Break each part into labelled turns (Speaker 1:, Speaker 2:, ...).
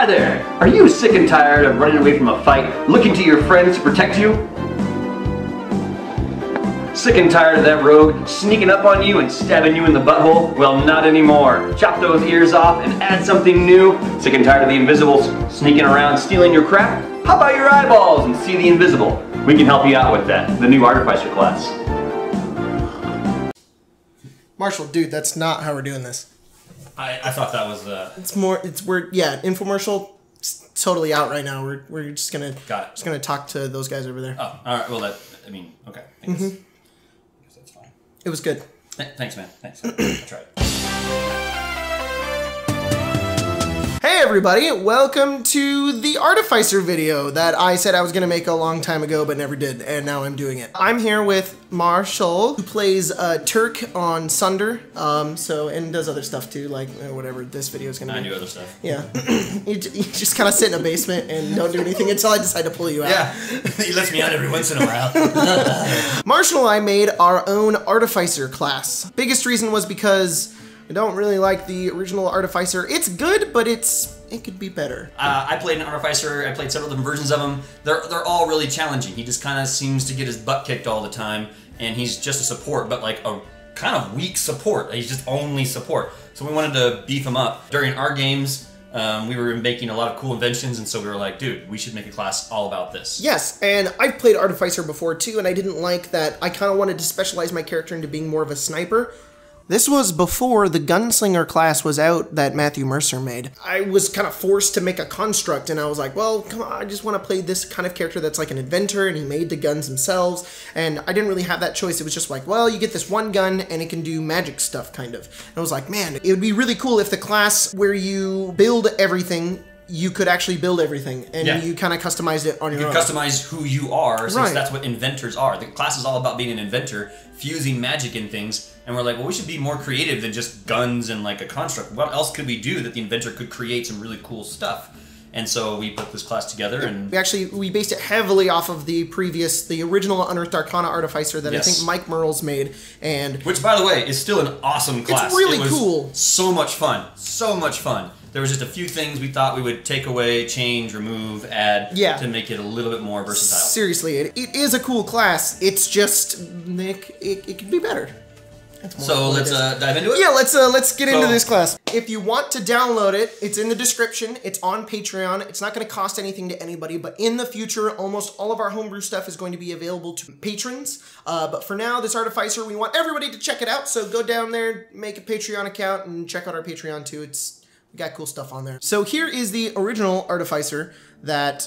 Speaker 1: Hi there! Are you sick and tired of running away from a fight, looking to your friends to protect you? Sick and tired of that rogue sneaking up on you and stabbing you in the butthole? Well, not anymore. Chop those ears off and add something new. Sick and tired of the invisibles sneaking around stealing your crap? How about your eyeballs and see the invisible? We can help you out with that. The new Artificer class.
Speaker 2: Marshall, dude, that's not how we're doing this.
Speaker 3: I thought that was
Speaker 2: yeah, infomercial. It's totally out right now. We're just gonna talk to those guys over there.
Speaker 3: Oh, all right. Well, okay. I guess that's fine.
Speaker 2: It was good.
Speaker 3: Thanks, man. Thanks. I tried.
Speaker 2: Hey everybody, welcome to the Artificer video that I said I was gonna make a long time ago but never did, and now I'm doing it. I'm here with Marshall, who plays Turk on Sunder, and does other stuff too, like whatever this video is gonna be.
Speaker 3: I do other stuff.
Speaker 2: Yeah. you just kind of sit in a basement and don't do anything until I decide to pull you out.
Speaker 3: Yeah, he lets me out every once in a while.
Speaker 2: Marshall and I made our own Artificer class. Biggest reason was because I don't really like the original Artificer. It's good, but it could be better.
Speaker 3: I played an Artificer. I played several different versions of him. They're all really challenging. He just kind of seems to get his butt kicked all the time, and he's just a support, but like a kind of weak support. He's just only support. So we wanted to beef him up. During our games, we were making a lot of cool inventions, and so we were like, dude, we should make a class all about this.
Speaker 2: Yes, and I've played Artificer before too, and I didn't like that. I kind of wanted to specialize my character into being more of a sniper. This was before the Gunslinger class was out that Matthew Mercer made. I was kind of forced to make a construct, and I was like, well, come on, I just want to play this kind of character that's like an inventor, and he made the guns themselves, and I didn't really have that choice. It was just like, well, you get this one gun, and it can do magic stuff, kind of. And I was like, man, it would be really cool if the class where you build everything, you could actually build everything, and you kind of customized it on your own.
Speaker 3: You customize who you are, since that's what inventors are. The class is all about being an inventor, fusing magic in things, and we're like, well, we should be more creative than just guns and like a construct. What else could we do that the inventor could create some really cool stuff? And so we put this class together, and
Speaker 2: we based it heavily off of the original Unearthed Arcana Artificer that I think Mike Merles made, and
Speaker 3: which, by the way, is still an awesome class.
Speaker 2: It's really cool.
Speaker 3: So much fun. So much fun. There was just a few things we thought we would take away, change, remove, add to make it a little bit more versatile.
Speaker 2: Seriously, it is a cool class. It's just, Nick, it could be better.
Speaker 3: So let's dive into it?
Speaker 2: Yeah, let's get into this class. If you want to download it, it's in the description. It's on Patreon. It's not going to cost anything to anybody, but in the future, almost all of our homebrew stuff is going to be available to patrons. But for now, this Artificer, we want everybody to check it out. So go down there, make a Patreon account, and check out our Patreon too. We got cool stuff on there. So here is the original Artificer that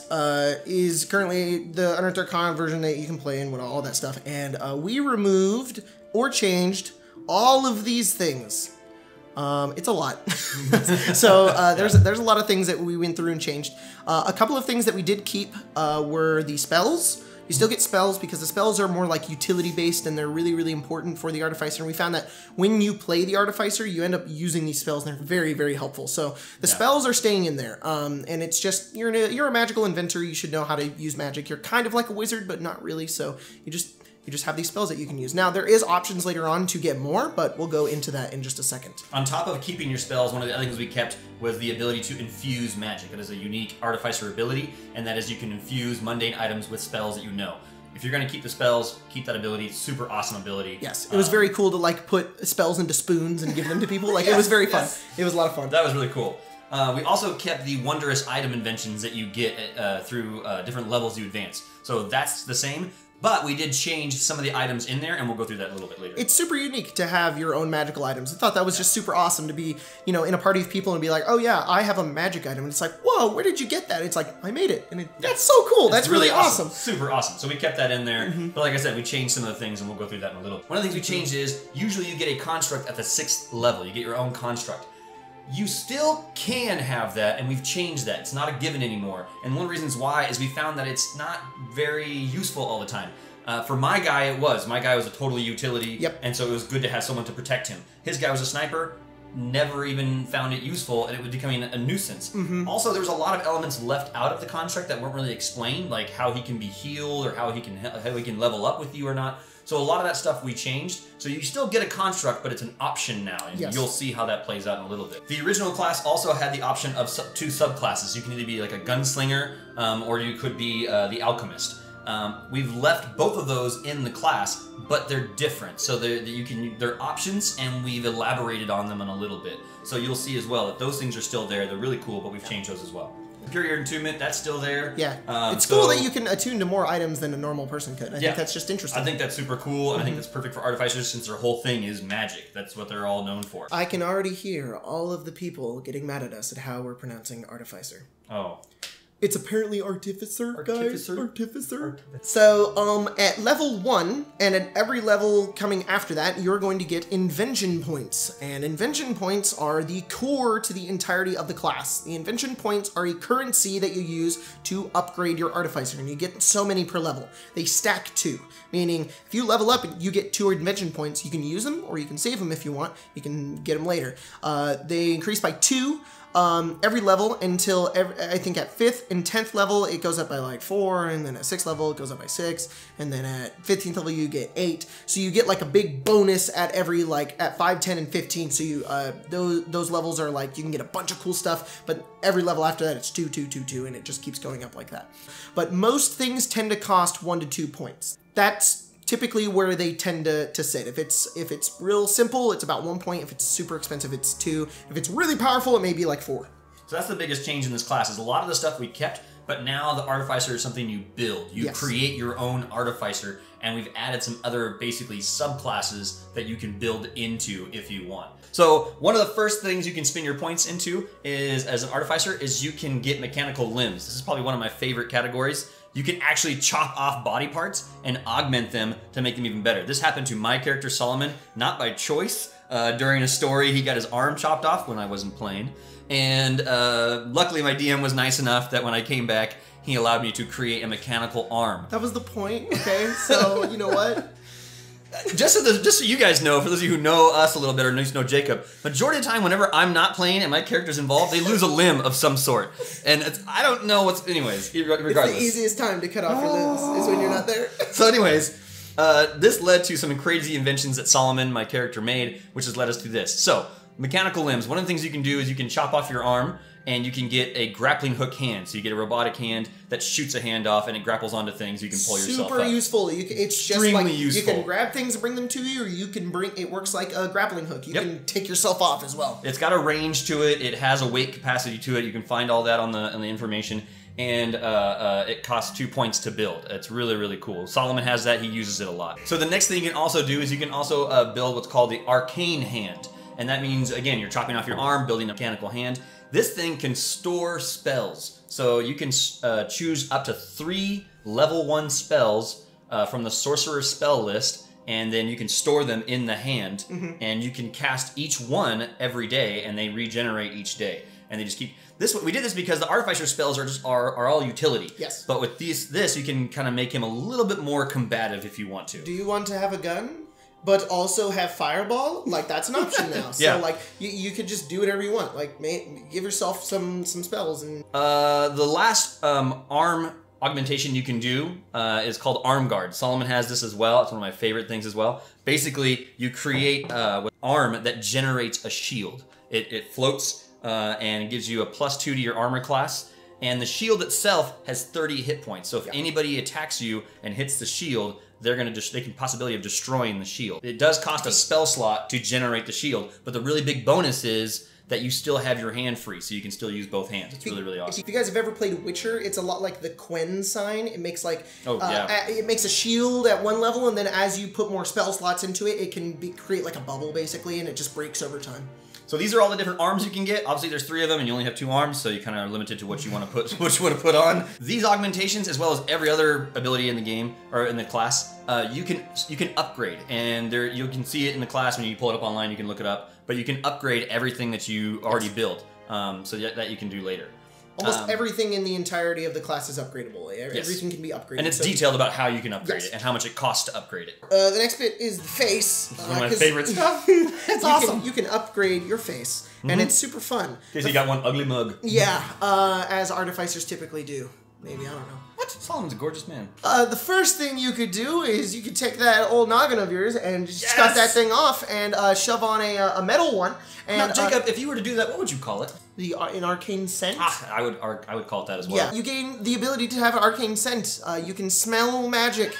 Speaker 2: is currently the Unearthed Arcana version that you can play and all that stuff. And we removed or changed all of these things. It's a lot. So there's a lot of things that we went through and changed. A couple of things that we did keep were the spells. You still get spells because the spells are more like utility based, and they're really, really important for the Artificer. And we found that when you play the Artificer, you end up using these spells, and they're very, very helpful. So the spells are staying in there. And it's just, you're a magical inventor. You should know how to use magic. You're kind of like a wizard, but not really. So you just have these spells that you can use. Now, there is options later on to get more, but we'll go into that in just a second.
Speaker 3: On top of keeping your spells, one of the other things we kept was the ability to infuse magic. It is a unique Artificer ability, and that is you can infuse mundane items with spells that you know. If you're going to keep the spells, keep that ability. It's super awesome ability.
Speaker 2: Yes, it was very cool to like put spells into spoons and give them to people. Like it was very fun. It was a lot of fun.
Speaker 3: That was really cool. We also kept the wondrous item inventions that you get through different levels you advance. So that's the same. But we did change some of the items in there, and we'll go through that a little bit later.
Speaker 2: It's super unique to have your own magical items. I thought that was just super awesome to be, in a party of people and be like, oh yeah, I have a magic item. And it's like, whoa, where did you get that? It's like, I made it. And that's so cool. That's really awesome.
Speaker 3: Super awesome. So we kept that in there. But like I said, we changed some of the things, and we'll go through that in a little. One of the things we changed is, usually you get a construct at the 6th level. You get your own construct. You still can have that, and we've changed that. It's not a given anymore. And one of the reasons why is we found that it's not very useful all the time. For my guy, it was. My guy was a totally utility, and so it was good to have someone to protect him. His guy was a sniper, never even found it useful, and it was becoming a nuisance. Also, there was a lot of elements left out of the construct that weren't really explained, like how he can be healed or how he can level up with you or not. So a lot of that stuff we changed. So you still get a construct, but it's an option now, and you'll see how that plays out in a little bit. The original class also had the option of 2 subclasses. You can either be like a gunslinger, or you could be the alchemist. We've left both of those in the class, but they're different. So they're options, and we've elaborated on them in a little bit. So you'll see as well that those things are still there. They're really cool, but we've changed those as well. Superior Attunement, that's still there.
Speaker 2: Yeah, it's cool that you can attune to more items than a normal person could. I think that's just interesting.
Speaker 3: I think that's super cool, and I think that's perfect for artificers since their whole thing is magic. That's what they're all known for.
Speaker 2: I can already hear all of the people getting mad at us at how we're pronouncing Artificer.
Speaker 3: Oh.
Speaker 2: It's apparently Artificer, guys. Artificer. So, at level 1, and at every level coming after that, you're going to get Invention Points. And Invention Points are the core to the entirety of the class. The Invention Points are a currency that you use to upgrade your Artificer, and you get so many per level. They stack 2, meaning if you level up and you get 2 Invention Points, you can use them, or you can save them if you want. You can get them later. They increase by 2. Every level until I think at 5th and 10th level it goes up by like 4, and then at 6th level it goes up by 6, and then at 15th level you get 8. So you get like a big bonus at every at 5, 10, and 15. So you those levels are like you can get a bunch of cool stuff, but every level after that it's 2, 2, 2, 2, and it just keeps going up like that. But most things tend to cost 1 to 2 points. That's typically where they tend to sit. If it's real simple, it's about 1 point. If it's super expensive, it's 2. If it's really powerful, it may be like 4.
Speaker 3: So that's the biggest change in this class, is a lot of the stuff we kept, but now the Artificer is something you build. You create your own Artificer, and we've added some other basically subclasses that you can build into if you want. So one of the first things you can spin your points into is, as an Artificer, is you can get mechanical limbs. This is probably one of my favorite categories. You can actually chop off body parts and augment them to make them even better. This happened to my character Solomon, not by choice. During a story, he got his arm chopped off when I wasn't playing. And luckily my DM was nice enough that when I came back, he allowed me to create a mechanical arm.
Speaker 2: That was the point, okay? So, you know what?
Speaker 3: Just so you guys know, for those of you who know us a little bit or know Jacob, majority of the time whenever I'm not playing and my character's involved, they lose a limb of some sort. And I don't know what's... Anyways, regardless.
Speaker 2: It's the easiest time to cut off your limbs is when you're not there.
Speaker 3: So anyways, this led to some crazy inventions that Solomon, my character, made, which has led us to this. So, mechanical limbs. One of the things you can do is you can chop off your arm, and you can get a grappling hook hand. So you get a robotic hand that shoots a hand off and it grapples onto things. You can pull yourself up.
Speaker 2: Super useful. It's just
Speaker 3: extremely
Speaker 2: like
Speaker 3: useful.
Speaker 2: You can grab things and bring them to you, or you can bring. It works like a grappling hook. You can take yourself off as well.
Speaker 3: It's got a range to it. It has a weight capacity to it. You can find all that on the information. And it costs 2 points to build. It's really, really cool. Solomon has that. He uses it a lot. So the next thing you can also do is you can also build what's called the Arcane Hand. And that means, again, you're chopping off your arm, building a mechanical hand. This thing can store spells. So you can choose up to 3 level 1 spells from the Sorcerer's spell list, and then you can store them in the hand, and you can cast each one every day, and they regenerate each day. And they just keep... We did this because the Artificer spells are all utility.
Speaker 2: Yes.
Speaker 3: But with this, you can kind of make him a little bit more combative if you want to.
Speaker 2: Do you want to have a gun? But also have Fireball? Like, that's an option now. So, like, you could just do whatever you want. Like, give yourself some spells. And
Speaker 3: the last arm augmentation you can do is called Arm Guard. Solomon has this as well. It's one of my favorite things as well. Basically, you create an arm that generates a shield. It floats and it gives you a +2 to your armor class. And the shield itself has 30 hit points. So if anybody attacks you and hits the shield, they can possibility of destroying the shield. It does cost a spell slot to generate the shield, but the really big bonus is that you still have your hand free, so you can still use both hands. It's really, really awesome.
Speaker 2: If you guys have ever played Witcher, it's a lot like the Quen sign. It makes like it makes a shield at one level, and then as you put more spell slots into it, it can create like a bubble basically, and it just breaks over time.
Speaker 3: So these are all the different arms you can get. Obviously, there's 3 of them, and you only have 2 arms, so you kind of are limited to what you want to put on. These augmentations, as well as every other ability in the game or in the class, you can upgrade, and you can see it in the class when you pull it up online. You can look it up, but you can upgrade everything that you already built, so that you can do later.
Speaker 2: Almost everything in the entirety of the class is upgradable. Everything can be upgraded.
Speaker 3: And it's detailed about how you can upgrade it and how much it costs to upgrade it.
Speaker 2: The next bit is the face.
Speaker 3: One of my favorite stuff.
Speaker 2: It's awesome. You can upgrade your face, and it's super fun.
Speaker 3: In case you got one ugly mug.
Speaker 2: Yeah, as Artificers typically do. Maybe, I don't know.
Speaker 3: What? Solomon's a gorgeous man.
Speaker 2: The first thing you could do is you could take that old noggin of yours and just cut that thing off and shove on a metal one. And
Speaker 3: now, Jacob, if you were to do that, what would you call it?
Speaker 2: An arcane scent.
Speaker 3: I would call it that as well.
Speaker 2: Yeah, you gain the ability to have an arcane scent. You can smell magic.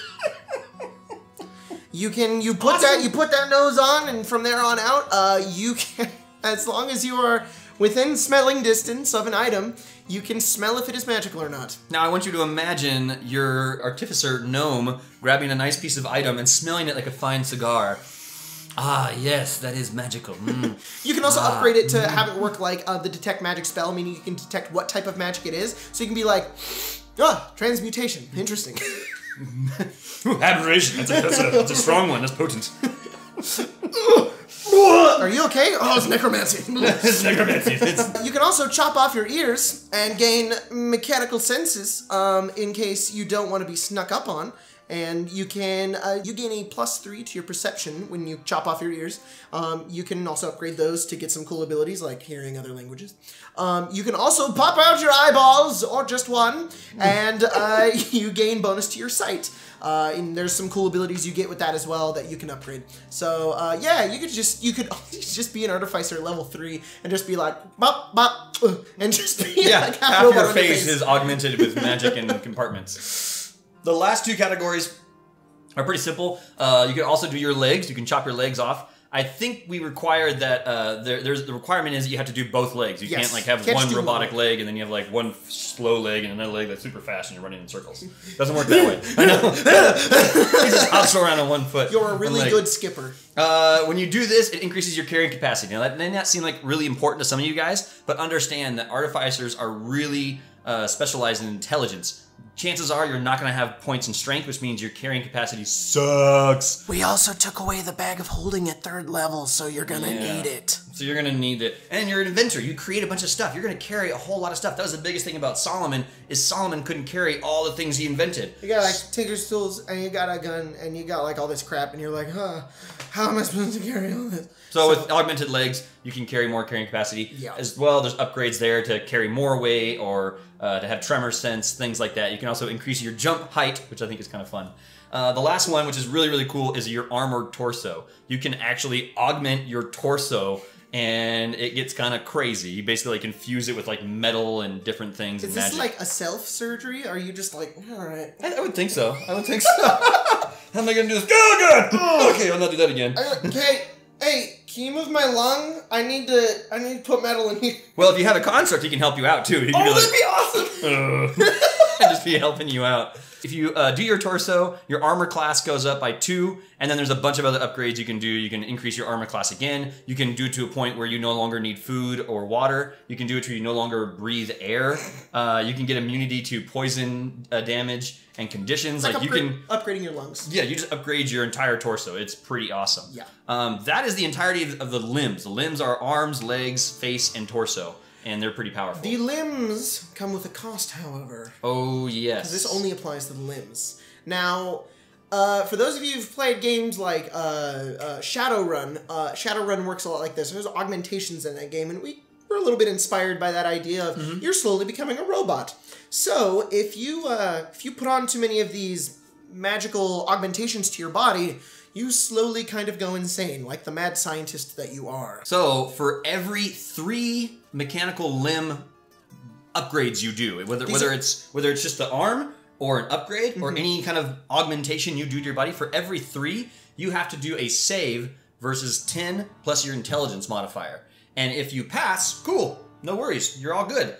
Speaker 2: You put that nose on, and from there on out, you can, as long as you are within smelling distance of an item, you can smell if it is magical or not.
Speaker 3: Now I want you to imagine your Artificer gnome grabbing a nice piece of item and smelling it like a fine cigar. Ah, yes, that is magical.
Speaker 2: You can also upgrade it to have it work like the detect magic spell, meaning you can detect what type of magic it is. So you can be like, transmutation. Interesting.
Speaker 3: Aberration. That's a strong one. That's potent.
Speaker 2: Are you okay? Oh, it's necromancy.
Speaker 3: It's necromancy.
Speaker 2: You can also chop off your ears and gain mechanical senses in case you don't want to be snuck up on. And you can you gain a +3 to your perception when you chop off your ears. You can also upgrade those to get some cool abilities like hearing other languages. You can also pop out your eyeballs, or just one, and you gain bonus to your sight. And there's some cool abilities you get with that as well that you can upgrade. So yeah, you could just be an Artificer level 3 and just be like bop bop, and just be like
Speaker 3: half your face is augmented with magic and compartments. The last two categories are pretty simple. You can also do your legs. You can chop your legs off. I think we require that the requirement is that you have to do both legs. You can't like have one robotic leg and then you have like one slow leg and another leg that's super fast and you're running in circles. Doesn't work that way. I know. You just hops around on one foot.
Speaker 2: You're a really good skipper.
Speaker 3: When you do this, it increases your carrying capacity. Now that may not seem like really important to some of you guys, but understand that Artificers are really specialized in intelligence. Chances are you're not going to have points in strength, which means your carrying capacity sucks.
Speaker 2: We also took away the bag of holding at 3rd level, so you're going to need it.
Speaker 3: So you're going to need it. And you're an inventor. You create a bunch of stuff. You're going to carry a whole lot of stuff. That was the biggest thing about Solomon, is Solomon couldn't carry all the things he invented.
Speaker 2: You got like Tinker's tools, and you got a gun, and you got like all this crap, and you're like, how am I supposed to carry all this?
Speaker 3: So with augmented legs, you can carry more carrying capacity.
Speaker 2: Yeah.
Speaker 3: As well, there's upgrades there to carry more weight or to have tremor sense, things like that. You can also increase your jump height, which I think is kind of fun. The last one, which is really, really cool, is your armored torso. You can actually augment your torso, and it gets kind of crazy. You basically like infuse it with like metal and different things.
Speaker 2: Is this like a self-surgery? Or are you just like, all right?
Speaker 3: I would think so. I would think so. How am I going to do this? Oh, God! Okay, I'll not do that again.
Speaker 2: Hey, can you move my lung? I need to put metal in here.
Speaker 3: Well, if you have a construct, he can help you out too. He can
Speaker 2: that'd be awesome!
Speaker 3: And just be helping you out. If you do your torso, your armor class goes up by 2, and then there's a bunch of other upgrades you can do. You can increase your armor class again. You can do it to a point where you no longer need food or water. You can do it to where you no longer breathe air. You can get immunity to poison damage and conditions.
Speaker 2: It's like you can upgrading your lungs.
Speaker 3: Yeah, you just upgrade your entire torso. It's pretty awesome.
Speaker 2: Yeah.
Speaker 3: That is the entirety of the limbs. The limbs are arms, legs, face, and torso. And they're pretty powerful.
Speaker 2: The limbs come with a cost, however.
Speaker 3: Oh, yes.
Speaker 2: Because this only applies to the limbs. Now, for those of you who've played games like Shadowrun, Shadowrun works a lot like this. There's augmentations in that game, and we were a little bit inspired by that idea of you're slowly becoming a robot. So, if you put on too many of these magical augmentations to your body, you slowly kind of go insane, like the mad scientist that you are.
Speaker 3: So, for every 3 mechanical limb upgrades you do, whether it's just the arm or an upgrade or any kind of augmentation you do to your body, for every 3, you have to do a save versus 10 plus your intelligence modifier. And if you pass, cool, no worries, you're all good.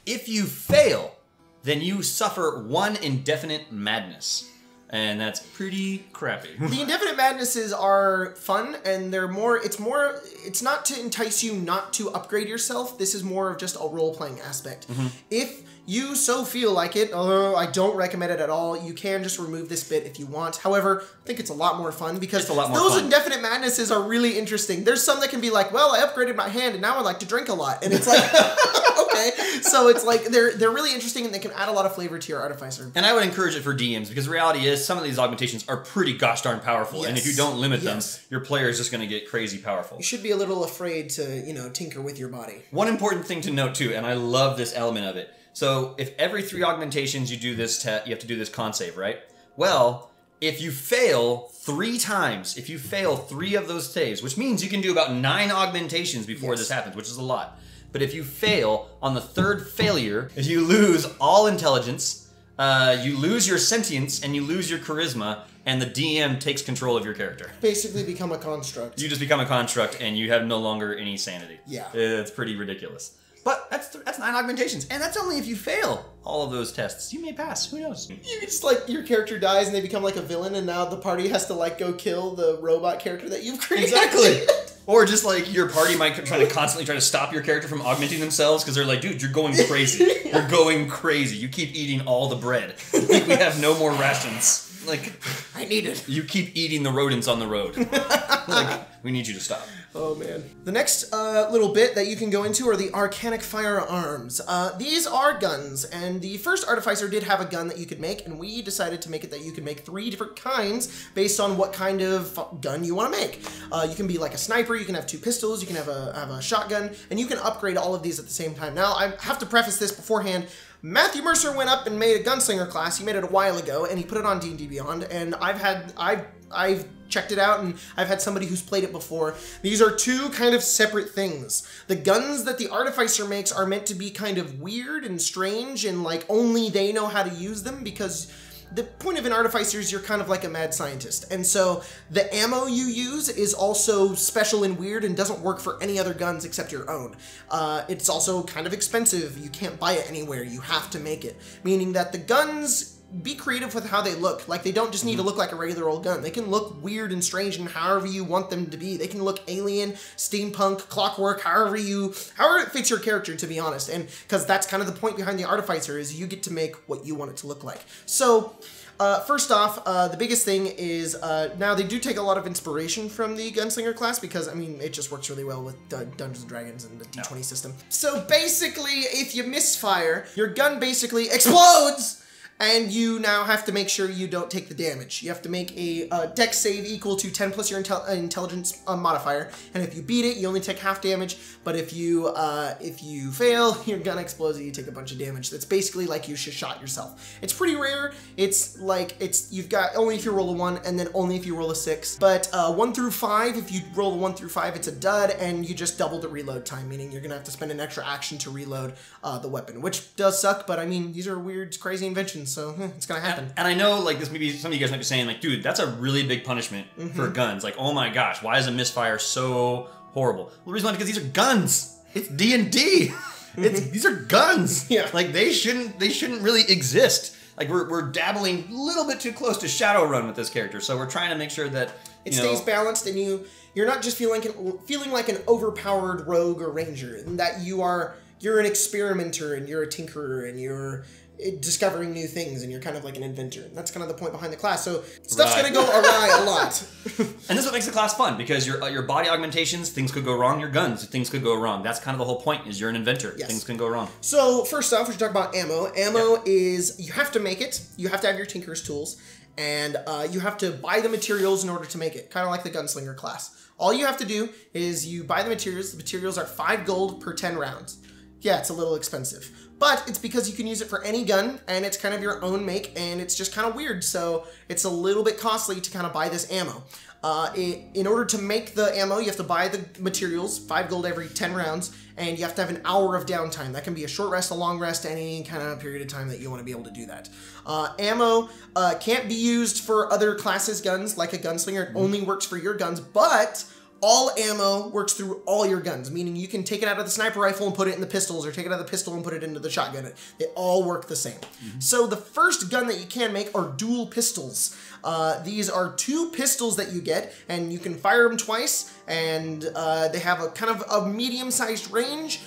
Speaker 3: If you fail, then you suffer 1 indefinite madness. And that's pretty crappy.
Speaker 2: The indefinite madnesses are fun, and it's not to entice you not to upgrade yourself. This is more of just a role-playing aspect. If you so feel like it, although I don't recommend it at all, you can just remove this bit if you want. However, I think it's a lot more fun because those indefinite madnesses are really interesting. There's some that can be like, well, I upgraded my hand and now I like to drink a lot. And it's like, okay. So it's like, they're really interesting and they can add a lot of flavor to your Artificer.
Speaker 3: And I would encourage it for DMs because the reality is some of these augmentations are pretty gosh darn powerful. Yes. And if you don't limit them, your player is just going to get crazy powerful.
Speaker 2: You should be a little afraid to, tinker with your body.
Speaker 3: One important thing to note too, and I love this element of it, So if every 3 augmentations you do this, you have to do this con save, right? Well, if you fail 3 times, if you fail 3 of those saves, which means you can do about 9 augmentations before this happens, which is a lot. But if you fail on the 3rd failure, if you lose all intelligence, you lose your sentience, and you lose your charisma, and the DM takes control of your character.
Speaker 2: Basically become a construct.
Speaker 3: You just become a construct, and you have no longer any sanity.
Speaker 2: Yeah.
Speaker 3: It's pretty ridiculous. But that's 9 augmentations, and that's only if you fail all of those tests. You may pass, who knows?
Speaker 2: You just, like, your character dies and they become like a villain, and now the party has to, like, go kill the robot character that you've created.
Speaker 3: Exactly. Or just like your party might constantly try to stop your character from augmenting themselves because they're like, dude, you're going crazy. You're going crazy. You keep eating all the bread. Like, we have no more rations. Like,
Speaker 2: I need it.
Speaker 3: You keep eating the rodents on the road. Like, we need you to stop.
Speaker 2: Oh man. The next little bit that you can go into are the Arcaic Firearms. These are guns, and the first Artificer did have a gun that you could make, and we decided to make it that you could make 3 different kinds based on what kind of gun you want to make. You can be like a sniper, you can have 2 pistols, you can have a shotgun, and you can upgrade all of these at the same time. Now, I have to preface this beforehand. Matthew Mercer went up and made a gunslinger class. He made it a while ago, and he put it on D&D Beyond, and I've checked it out, and I've had somebody who's played it before. These are 2 kind of separate things. The guns that the Artificer makes are meant to be kind of weird and strange, and like only they know how to use them, because the point of an Artificer is you're kind of like a mad scientist. And so the ammo you use is also special and weird and doesn't work for any other guns except your own. It's also kind of expensive. You can't buy it anywhere. You have to make it. Meaning that the guns, be creative with how they look. Like, they don't just need to look like a regular old gun. They can look weird and strange and however you want them to be. They can look alien, steampunk, clockwork, however it fits your character, to be honest. And because that's kind of the point behind the Artificer, is you get to make what you want it to look like. So first off, the biggest thing is, now they do take a lot of inspiration from the Gunslinger class because, I mean, it just works really well with Dungeons & Dragons and the D20 system. So basically, if you misfire, your gun basically explodes! And you now have to make sure you don't take the damage. You have to make a dex save equal to 10 plus your intelligence modifier. And if you beat it, you only take half damage. But if you fail, your gun explodes and you take a bunch of damage. That's basically like you should shot yourself. It's pretty rare. It's like, you've got only if you roll a 1 and then only if you roll a 6. But 1 through 5, if you roll a 1 through 5, it's a dud, and you just double the reload time, meaning you're gonna have to spend an extra action to reload the weapon, which does suck, but I mean, these are weird, crazy inventions. So it's gonna happen.
Speaker 3: And I know, like, this maybe some of you guys might be saying, like, dude, that's a really big punishment for guns. Like, oh my gosh, why is a misfire so horrible? Well, the reason why is because these are guns. It's D&D. These are guns.
Speaker 2: Yeah.
Speaker 3: Like, they shouldn't really exist. Like, we're dabbling a little bit too close to Shadowrun with this character, so we're trying to make sure that
Speaker 2: it stays balanced, and you're not just feeling like an overpowered rogue or ranger, and that you're an experimenter and you're a tinkerer and you're discovering new things and you're kind of like an inventor. And that's kind of the point behind the class. So stuff's gonna go awry a lot.
Speaker 3: And this is what makes the class fun, because your body augmentations, things could go wrong. Your guns, things could go wrong. That's kind of the whole point, is you're an inventor.
Speaker 2: Yes.
Speaker 3: Things can go wrong.
Speaker 2: So first off, we should talk about ammo. Ammo is, you have to make it. You have to have your tinker's tools. And you have to buy the materials in order to make it. Kind of like the gunslinger class. All you have to do is you buy the materials. The materials are 5 gold per 10 rounds. Yeah, it's a little expensive. But it's because you can use it for any gun, and it's kind of your own make, and it's just kind of weird, so it's a little bit costly to kind of buy this ammo. In order to make the ammo, you have to buy the materials, 5 gold every 10 rounds, and you have to have an hour of downtime. That can be a short rest, a long rest, any kind of period of time that you want to be able to do that. Ammo can't be used for other classes' guns, like a gunslinger. It only works for your guns, but all ammo works through all your guns, meaning you can take it out of the sniper rifle and put it in the pistols, or take it out of the pistol and put it into the shotgun. They all work the same. So the first gun that you can make are dual pistols. These are 2 pistols that you get, and you can fire them twice, and they have a kind of a medium-sized range.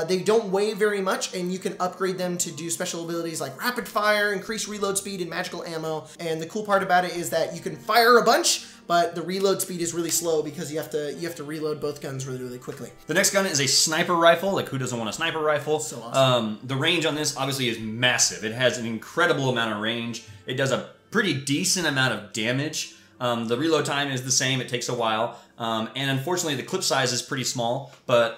Speaker 2: They don't weigh very much, and you can upgrade them to do special abilities like rapid fire, increase reload speed, and magical ammo. And the cool part about it is that you can fire a bunch, but the reload speed is really slow because you have to reload both guns really, really quickly.
Speaker 3: The next gun is a sniper rifle. Like, who doesn't want a sniper rifle?
Speaker 2: So awesome.
Speaker 3: The range on this obviously is massive. It has an incredible amount of range. It does a pretty decent amount of damage. The reload time is the same. It takes a while. And unfortunately, the clip size is pretty small. But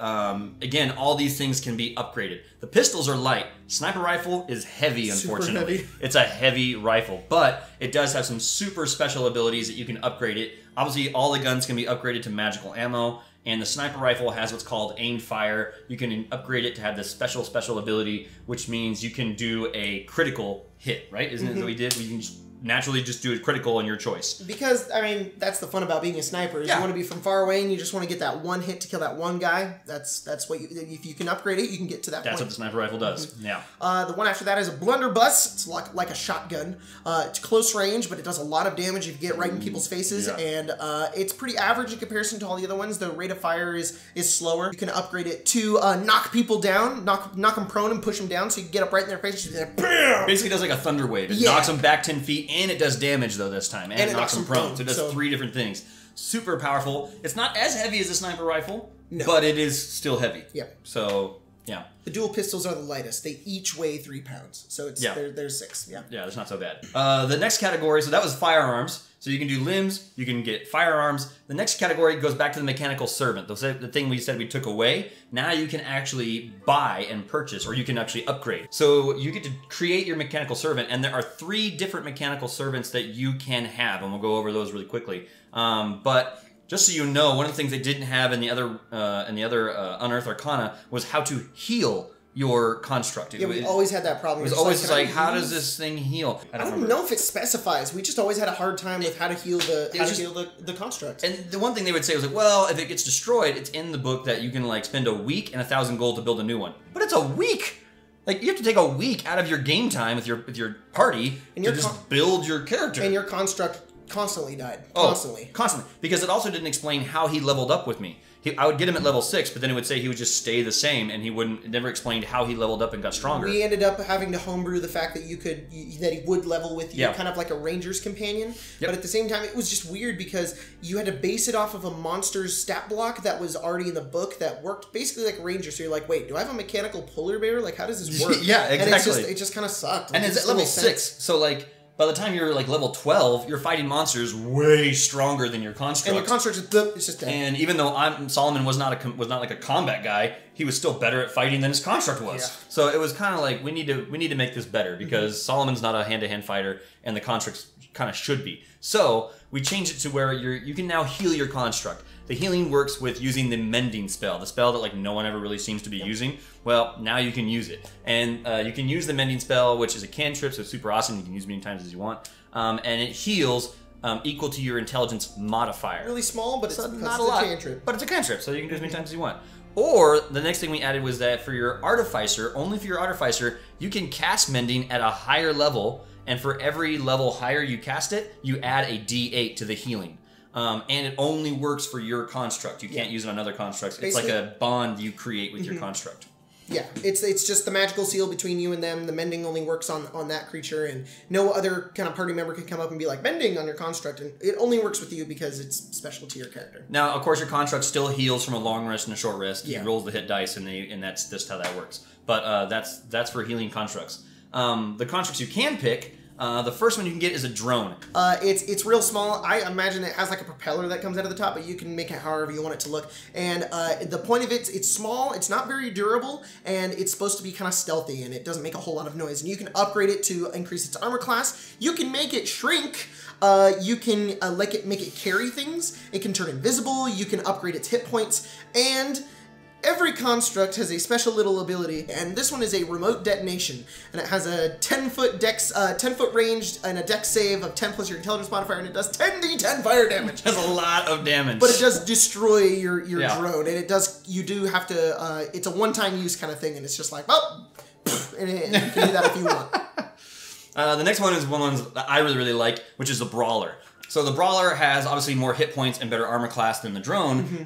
Speaker 3: again, all these things can be upgraded. The pistols are light. Sniper rifle is heavy, unfortunately.
Speaker 2: Super heavy.
Speaker 3: It's a heavy rifle. But it does have some super special abilities that you can upgrade it. Obviously, all the guns can be upgraded to magical ammo. And the sniper rifle has what's called aimed fire. You can upgrade it to have this special ability, which means you can do a critical hit, right? Isn't it that we did? We can just naturally just do a critical on your choice.
Speaker 2: Because, I mean, that's the fun about being a sniper. Is you want to be from far away and you just want to get that one hit to kill that one guy. That's what you, if you can upgrade it, you can get to that point.
Speaker 3: That's what the sniper rifle does, yeah.
Speaker 2: The one after that is a Blunderbuss. It's like a shotgun. It's close range, but it does a lot of damage if you get right in people's faces.
Speaker 3: Yeah.
Speaker 2: And it's pretty average in comparison to all the other ones. The rate of fire is slower. You can upgrade it to knock people down, knock them prone and push them down so you can get up right in their face and like, BAM!
Speaker 3: Basically does like a thunder wave. It knocks them back 10 feet and it does damage though this time. And it knocks them prone. So it does 3 different things. Super powerful. It's not as heavy as a sniper rifle, but it is still heavy.
Speaker 2: Yep.
Speaker 3: So, yeah.
Speaker 2: The dual pistols are the lightest. They each weigh 3 pounds. So it's there's 6. Yeah.
Speaker 3: Yeah, that's not so bad. The next category, so that was firearms. So you can do limbs, you can get firearms. The next category goes back to the mechanical servant. The thing we said we took away. Now you can actually buy and purchase, or you can actually upgrade. So you get to create your mechanical servant, and there are 3 different mechanical servants that you can have, and we'll go over those really quickly. But just so you know, one of the things they didn't have in the other Unearthed Arcana was how to heal your construct.
Speaker 2: Yeah, we always had that problem.
Speaker 3: It was always like, how does this thing heal?
Speaker 2: I don't know if it specifies. We just always had a hard time with how to heal the construct.
Speaker 3: And the one thing they would say was like, well, if it gets destroyed, it's in the book that you can like spend a week and 1,000 gold to build a new one. But it's a week. Like you have to take a week out of your game time with your party and to just build your character.
Speaker 2: And your construct constantly died. Constantly.
Speaker 3: Because it also didn't explain how he leveled up with me. I would get him at level 6, but then it would say he would just stay the same, and it never explained how he leveled up and got stronger.
Speaker 2: We ended up having to homebrew the fact that that he would level with you, kind of like a ranger's companion. But at the same time, it was just weird because you had to base it off of a monster's stat block that was already in the book that worked basically like a ranger. So you're like, wait, do I have a mechanical polar bear? Like, how does this work?
Speaker 3: Yeah, exactly.
Speaker 2: And it just kind of sucked.
Speaker 3: And it's at level 6, so like, by the time you're like level 12, you're fighting monsters way stronger than your construct.
Speaker 2: And your construct is just dead.
Speaker 3: And even though Solomon was not like a combat guy, he was still better at fighting than his construct was. Yeah. So it was kind of like we need to make this better because Solomon's not a hand-to-hand fighter, and the constructs kind of should be. So we changed it to where you can now heal your construct. The healing works with using the Mending spell, the spell that like no one ever really seems to be using. Well, now you can use it. And you can use the Mending spell, which is a cantrip, so it's super awesome. You can use it many times as you want. And it heals equal to your intelligence modifier.
Speaker 2: Really small, but it's
Speaker 3: not a lot.
Speaker 2: Cantrip.
Speaker 3: But it's a cantrip, so you can do it as many times as you want. Or the next thing we added was that for your Artificer, only for your Artificer, you can cast Mending at a higher level, and for every level higher you cast it, you add a D8 to the healing. And it only works for your construct. You can't use it on other constructs. It's like a bond you create with your construct.
Speaker 2: Yeah, it's just the magical seal between you and them. The Mending only works on that creature, and no other kind of party member can come up and be like, Mending on your construct, and it only works with you because it's special to your character.
Speaker 3: Now, of course, your construct still heals from a long rest and a short rest. He rolls the hit dice, and that's just how that works. But that's for healing constructs. The constructs you can pick... the first one you can get is a drone.
Speaker 2: It's real small. I imagine it has like a propeller that comes out of the top, but you can make it however you want it to look. And the point of it's small, it's not very durable, and it's supposed to be kind of stealthy, and it doesn't make a whole lot of noise. And you can upgrade it to increase its armor class. You can make it shrink. You can make it carry things. It can turn invisible. You can upgrade its hit points, and every construct has a special little ability, and this one is a remote detonation, and it has a 10-foot range and a dex save of 10 plus your intelligence modifier, and it does 10d10 fire damage.
Speaker 3: That's a lot of damage.
Speaker 2: But it does destroy your drone, and you do have to, it's a one-time use kind of thing, and it's just like, oh, and you can do that if you want.
Speaker 3: The next one is one that I really, really like, which is the Brawler. So the Brawler has obviously more hit points and better armor class than the drone,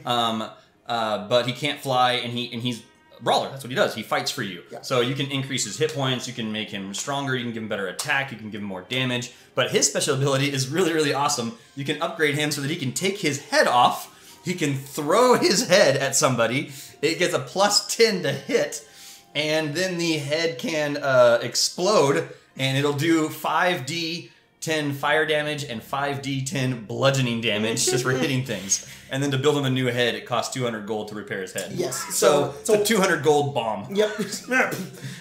Speaker 3: but he can't fly, and he's a brawler. That's what he does. He fights for you. Yeah. So you can increase his hit points, you can make him stronger, you can give him better attack, you can give him more damage. But his special ability is really, really awesome. You can upgrade him so that he can take his head off, he can throw his head at somebody, it gets a +10 to hit, and then the head can explode, and it'll do 5d 10 fire damage and 5d10 bludgeoning damage just for hitting things. And then to build him a new head, it costs 200 gold to repair his head.
Speaker 2: Yes.
Speaker 3: So it's a 200 gold bomb.
Speaker 2: Yep.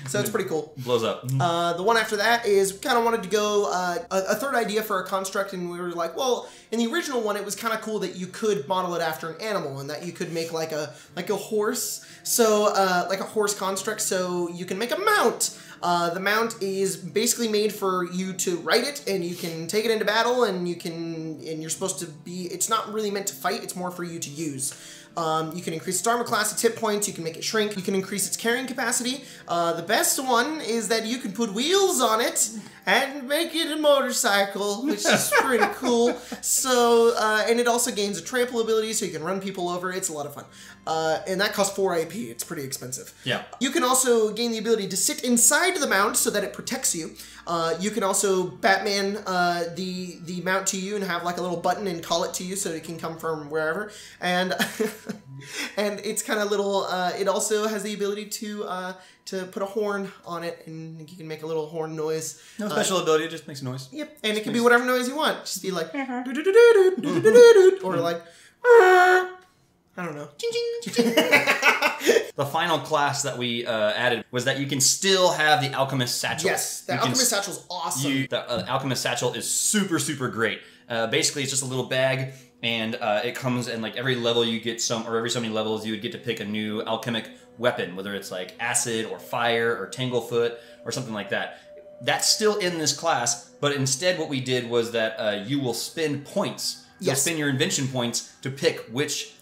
Speaker 2: So it's pretty cool.
Speaker 3: Blows up.
Speaker 2: The one after that is kind of wanted to go a third idea for a construct, and we were like, well, in the original one, it was kind of cool that you could model it after an animal, and that you could make like a horse, so like a horse construct, so you can make a mount. The mount is basically made for you to ride it, and you can take it into battle, and you're supposed to be. It's not really meant to fight; it's more for you to use. You can increase its armor class, its hit points, you can make it shrink, you can increase its carrying capacity. The best one is that you can put wheels on it and make it a motorcycle, which is pretty cool. So, and it also gains a trample ability, so you can run people over. It's a lot of fun. And that costs 4 AP. It's pretty expensive.
Speaker 3: Yeah.
Speaker 2: You can also gain the ability to sit inside the mount so that it protects you. You can also Batman the mount to you and have like a little button and call it to you so it can come from wherever. And and it's kind of little. It also has the ability to put a horn on it, and you can make a little horn noise.
Speaker 3: No special ability, it just makes a noise.
Speaker 2: Yep, and it can be whatever noise you want. Just be like, or like, I don't know.
Speaker 3: The final class that we added was that you can still have the Alchemist Satchel.
Speaker 2: Yes, the Alchemist Satchel is awesome.
Speaker 3: The Alchemist Satchel is super, super great. Basically, it's just a little bag, and it comes in like every level you get or every so many levels you would get to pick a new alchemic weapon, whether it's like acid or fire or tanglefoot or something like that. That's still in this class, but instead what we did was that you will spend points. You'll spend your invention points to pick which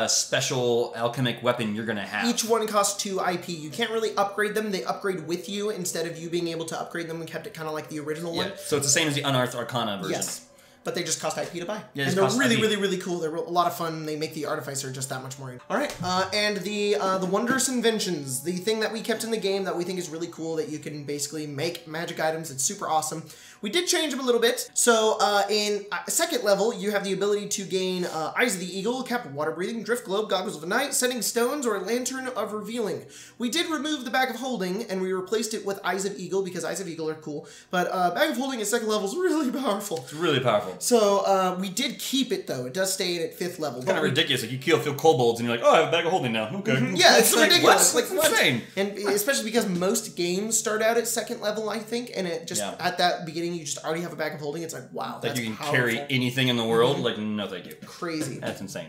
Speaker 3: special alchemic weapon you're going to have.
Speaker 2: Each one costs 2 IP. You can't really upgrade them. They upgrade with you instead of you being able to upgrade them. We kept it kind of like the original one.
Speaker 3: So it's the same as the Unearthed Arcana version.
Speaker 2: Yes. But they just cost IP to buy.
Speaker 3: Yeah,
Speaker 2: and they're really, really, really cool. They're a lot of fun. They make the Artificer just that much more. All right. And the Wondrous Inventions, the thing that we kept in the game that we think is really cool, that you can basically make magic items. It's super awesome. We did change them a little bit. So in second level, you have the ability to gain Eyes of the Eagle, Cap of Water Breathing, Drift Globe, Goggles of the Night, Setting Stones, or Lantern of Revealing. We did remove the Bag of Holding, and we replaced it with Eyes of Eagle, because Eyes of Eagle are cool. But Bag of Holding at second level is really powerful.
Speaker 3: It's really powerful.
Speaker 2: So we did keep it, though. It does stay in at 5th level.
Speaker 3: It's kind of ridiculous. Like, you kill kobolds, and you're like, oh, I have a Bag of Holding now. Okay.
Speaker 2: Yeah, it's ridiculous.
Speaker 3: What? Like, insane.
Speaker 2: And especially because most games start out at 2nd level, I think, and it just, at that beginning, you just already have a Bag of Holding. It's like, wow, that's
Speaker 3: you can
Speaker 2: powerful.
Speaker 3: Carry anything in the world. Like, no thank you.
Speaker 2: Crazy.
Speaker 3: That's insane.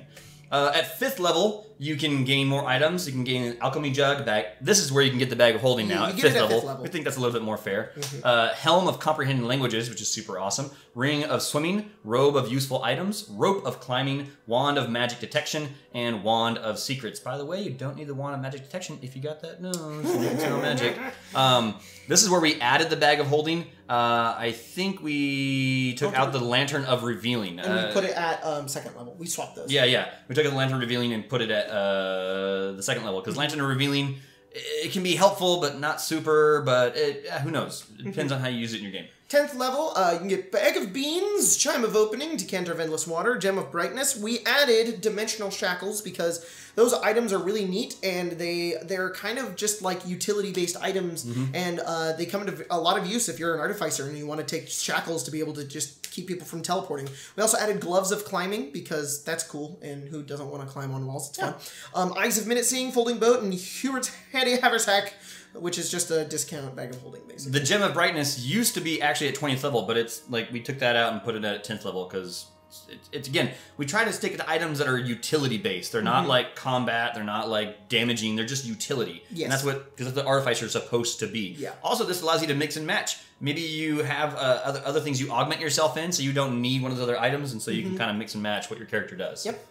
Speaker 3: At 5th level, you can gain more items. You can gain an alchemy jug bag. This is where you can get the Bag of Holding now at 5th level. We think that's a little bit more fair. Helm of Comprehending Languages, which is super awesome. Ring of Swimming, Robe of Useful Items, Rope of Climbing, Wand of Magic Detection, and Wand of Secrets. By the way, you don't need the Wand of Magic Detection if you got that nose. It's no magic. This is where we added the Bag of Holding. I think we took out the Lantern of Revealing.
Speaker 2: And we put it at 2nd level. We swapped those.
Speaker 3: Yeah. We took out the Lantern of Revealing and put it at the 2nd level. Because Lantern of Revealing, it can be helpful, but not super. But who knows? It depends on how you use it in your game.
Speaker 2: 10th level, you can get Bag of Beans, Chime of Opening, Decanter of Endless Water, Gem of Brightness. We added Dimensional Shackles because those items are really neat, and they're kind of just like utility-based items, and they come into a lot of use if you're an Artificer and you want to take shackles to be able to just keep people from teleporting. We also added Gloves of Climbing because that's cool, and who doesn't want to climb on walls? It's fun. Eyes of Minute Seeing, Folding Boat, and Hubert's Handy Haversack, which is just a discount Bag of Holding, basically.
Speaker 3: The Gem of Brightness used to be actually at 20th level, but it's like we took that out and put it at 10th level because it's again, we try to stick to items that are utility based. They're not like combat, they're not like damaging, they're just utility.
Speaker 2: Yes.
Speaker 3: And that's because that's what Artificer is supposed to be.
Speaker 2: Yeah.
Speaker 3: Also, this allows you to mix and match. Maybe you have other things you augment yourself in, so you don't need one of those other items, and so you can kind of mix and match what your character does.
Speaker 2: Yep.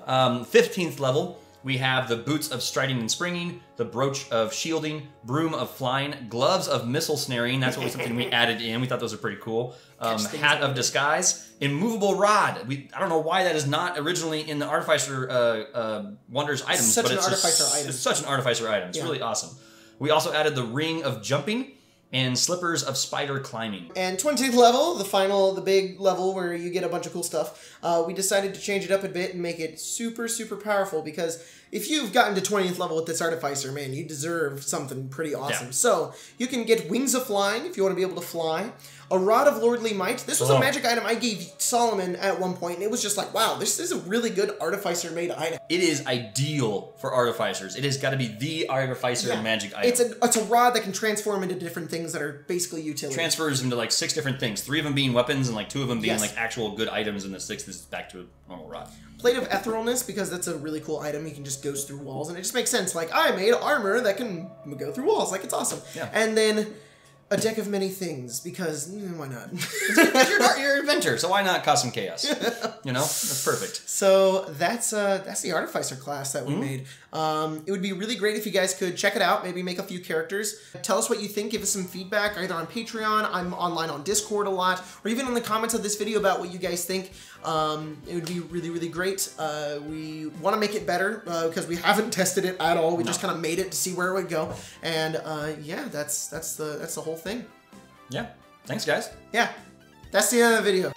Speaker 3: 15th level, we have the Boots of Striding and Springing, the Brooch of Shielding, Broom of Flying, Gloves of Missile Snaring. That's something we added in. We thought those were pretty cool. Hat of Disguise, Immovable Rod. I don't know why that is not originally in the Artificer Wonders items, but it's such an Artificer item. It's really awesome. We also added the Ring of Jumping, and Slippers of Spider Climbing.
Speaker 2: And 20th level, the big level where you get a bunch of cool stuff, we decided to change it up a bit and make it super, super powerful, because if you've gotten to 20th level with this Artificer, man, you deserve something pretty awesome. Yeah. So, you can get Wings of Flying if you want to be able to fly. A Rod of Lordly Might. This was a magic item I gave Solomon at one point, and it was just like, wow, this is a really good Artificer-made item.
Speaker 3: It is ideal for Artificers. It has got to be the Artificer magic item.
Speaker 2: It's a rod that can transform into different things that are basically utility.
Speaker 3: Transfers into like 6 different things. 3 of them being weapons and like 2 of them being like actual good items, and the 6th is back to a normal rod.
Speaker 2: Plate of Etherealness, because that's a really cool item. You can just goes through walls, and it just makes sense. Like, I made armor that can go through walls. Like, it's awesome. Yeah. And then a deck of many things, because why not?
Speaker 3: You're an inventor, so why not cause some chaos? You know, that's perfect.
Speaker 2: So that's the Artificer class that we made. It would be really great if you guys could check it out, maybe make a few characters. Tell us what you think, give us some feedback, either on Patreon, I'm online on Discord a lot, or even in the comments of this video about what you guys think. It would be really, really great. We want to make it better, because we haven't tested it at all. We just kind of made it to see where it would go. And yeah, that's the whole thing.
Speaker 3: Yeah. Thanks, guys.
Speaker 2: Yeah. That's the end of the video.